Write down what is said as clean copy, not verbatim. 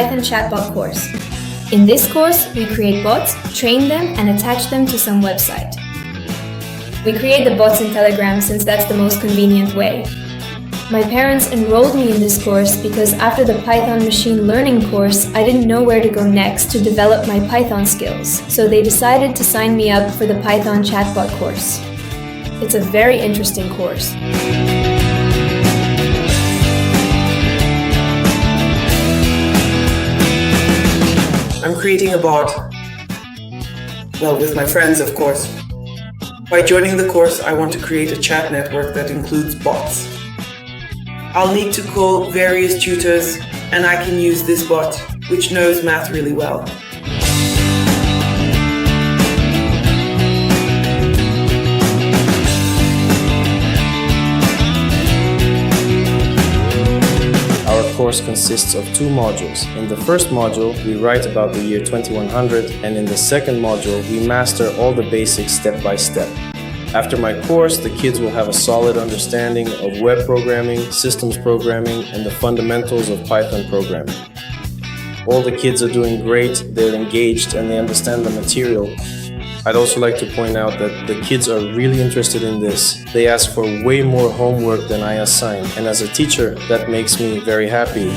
Python chatbot course. In this course, we create bots, train them, and attach them to some website. We create the bots in Telegram since that's the most convenient way. My parents enrolled me in this course because after the Python machine learning course, I didn't know where to go next to develop my Python skills, so they decided to sign me up for the Python chatbot course. It's a very interesting course. I'm creating a bot. Well, with my friends, of course. By joining the course, I want to create a chat network that includes bots. I'll need to call various tutors, and I can use this bot, which knows math really well. Our course consists of 2 modules. In the first module, we write about the year 2100, and in the second module, we master all the basics step by step. After my course, the kids will have a solid understanding of web programming, systems programming, and the fundamentals of Python programming. All the kids are doing great, they're engaged, and they understand the material. I'd also like to point out that the kids are really interested in this. They ask for way more homework than I assign, and as a teacher, that makes me very happy.